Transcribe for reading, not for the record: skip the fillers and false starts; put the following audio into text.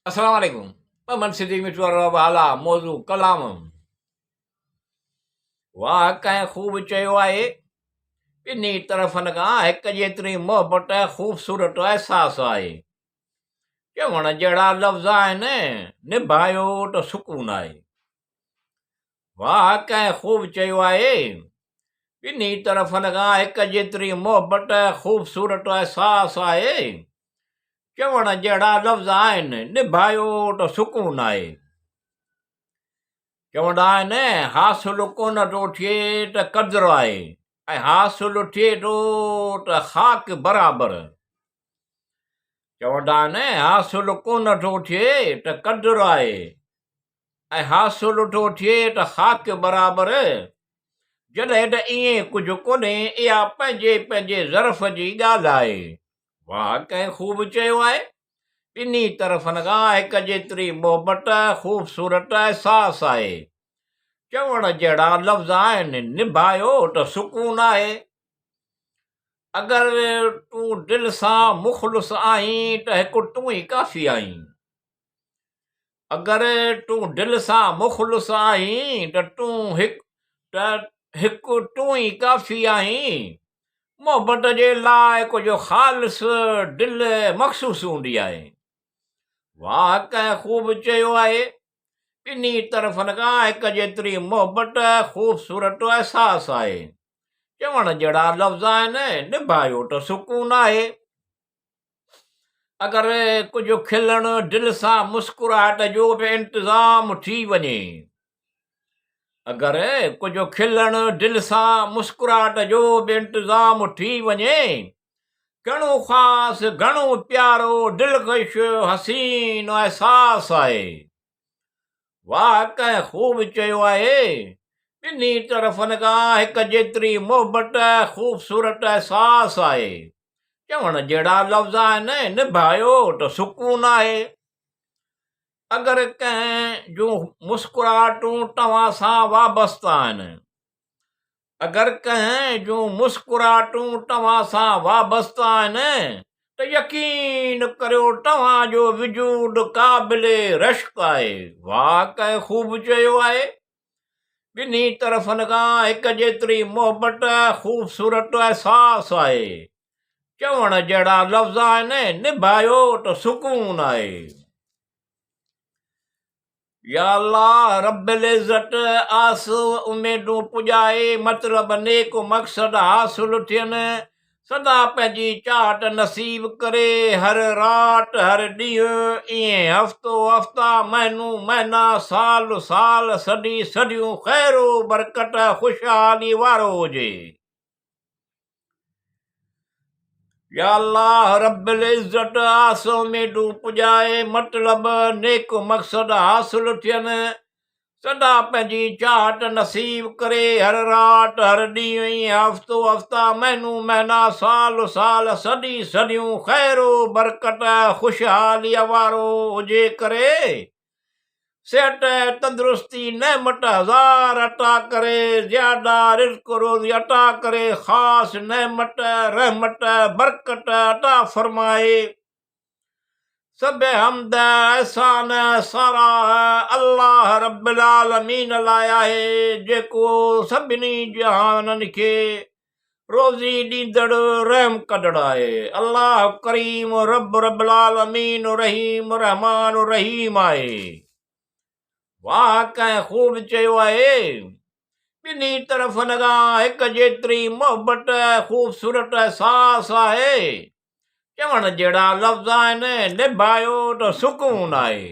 अस्सलाम वालेकुम। मैं सिद्दीक मिठू वाला मौजू क़लाम। वाह कंहिं ख़ूब चयो आहे, ॿिन्ही तरफ़न खां हिकजेतिरी मोहबत ख़ूबसूरत एहसास आहे। चवण जहिड़ा लफ़्ज़ आहिनि, निभायो त सुकून आहे। वाह कंहिं ख़ूब चयो आहे, ॿिन्ही तरफ़न खां हिकजेतिरी मोहबत ख़ूबसूरत एहसास आहे। चवण जहिड़ा लफ़्ज़ आहिनि, निभायो त सुकून आहे। चवंदा आहिनि हासिलु कोन थो थिए त क़दुरु आहे, ऐं हासिलु थिए थो त ख़ाक बराबरि। चवंदा आहिनि हासिलु कोन थो थिए त क़दुरु आहे, ऐं हासिलु थो थिए त ख़ाक बराबरि। जॾहिं त ईअं कुझु कोन्हे, इहा पंहिंजे पंहिंजे ज़र्फ़ जी ॻाल्हि आहे। वाह कंहिं ख़ूब चयो आहे, ॿिन्ही तरफ़न खां हिकजेतिरी मोहबत ख़ूबसूरत एहसास आहे। चवण जहिड़ा लफ़्ज़ आहिनि, निभायो त सुकून आहे। अगरि तूं दिलि सां मुख़लिस आहीं त हिकु तूं ई काफ़ी आहीं। अगरि तूं दिलि सां मुख़लिस आहीं त हिकु तूं ई काफ़ी आहीं। मोहबत जे लाइ कुझु ख़ालिस दिलि मख़सूस हूंदी आहे। वाह कंहिं ख़ूब चयो आहे, ॿिन्ही तरफ़न खां हिकजेतिरी मोहबत ख़ूबसूरत एहसास आहे। चवण जहिड़ा लफ़्ज़ आहिनि, निभायो त सुकून आहे। अगरि कुझु खिलण दिलि सां मुस्कुराहट जो बि इंतज़ाम थी वञे, अगरि कुझु खिलण दिलि सां मुस्कुराहट जो बि इंतज़ाम थी वञे, घणो ख़ासि घणो प्यारो दिलकश हसीन एहसास आहे। वाह कंहिं ख़ूब चयो आहे, ॿिन्ही तरफ़न खां हिकजेतिरी मोहबत ख़ूबसूरत एहसास आहे। चवण जहिड़ा लफ़्ज़ आहिनि, निभायो त सुकून आहे। अगरि कंहिं जूं मुस्कुराहटूं तव्हां सां वाबस्ता आहिनि, अगरि कंहिं जूं मुस्कुराहटूं तव्हां सां वाबस्ता आहिनि, त यकीन करियो तव्हांजो वजूद क़ाबिले रश्क आहे। वाह कंहिं ख़ूब चयो आहे, ॿिन्ही तरफ़न खां हिकजेतिरी मोहबत ख़ूबसूरत एहसास आहे। चवण जहिड़ा लफ़्ज़ आहिनि, निभायो त सुकून आहे। या अल्लाह रब्बिल इज़्ज़त आस उमेदूं पुॼाए, मतिलब नेक मक़सद हासिल थियनि। सदा पंहिंजी चाहत नसीब करे, हर रात हर ॾींहुं, ईअं हफ़्तो हफ़्ता, महीनो महीना, साल साल, सदी सदियूं ख़ैरो बरकत ख़ुशहाली वारो हुजे। या अल्लाह रब्बिल इज़्ज़त आस उमेदूं पुॼाए, मतिलब नेक मक़सद हासिल थियनि। सदा पंहिंजी चाहत नसीब करे, हर रात हर ॾींहुं, ईअं हफ़्तो हफ़्ता, महीनो महीना, साल साल, सदी सदियूं ख़ैरो बरकत ख़ुशहालीअ वारो हुजे करे। सिहत तंदुरुस्ती नेमत हज़ार अता करे, ज़्यादा रिज़्क़ रोज़ी अता करे, ख़ासि नेमत रहमत बरकत अता फरमाए। सब हमद एहसान सारा अल्लाह रब्बिल आलमीन लाइ आहे, जेको सभिनी जहाननि खे रोज़ी ॾींदड़ रहम कंदड़ आहे। अल्लाह करीम रब रब्बिल आलमीन रहीम रहमान रहीम आहे। वाह कंहिं ख़ूब चयो आहे, ॿिन्ही तरफ़न खां हिकजेतिरी मोहबत ख़ूबसूरत एहसास आहे। चवण जहिड़ा लफ़्ज़ आहिनि, निभायो त सुकून आहे।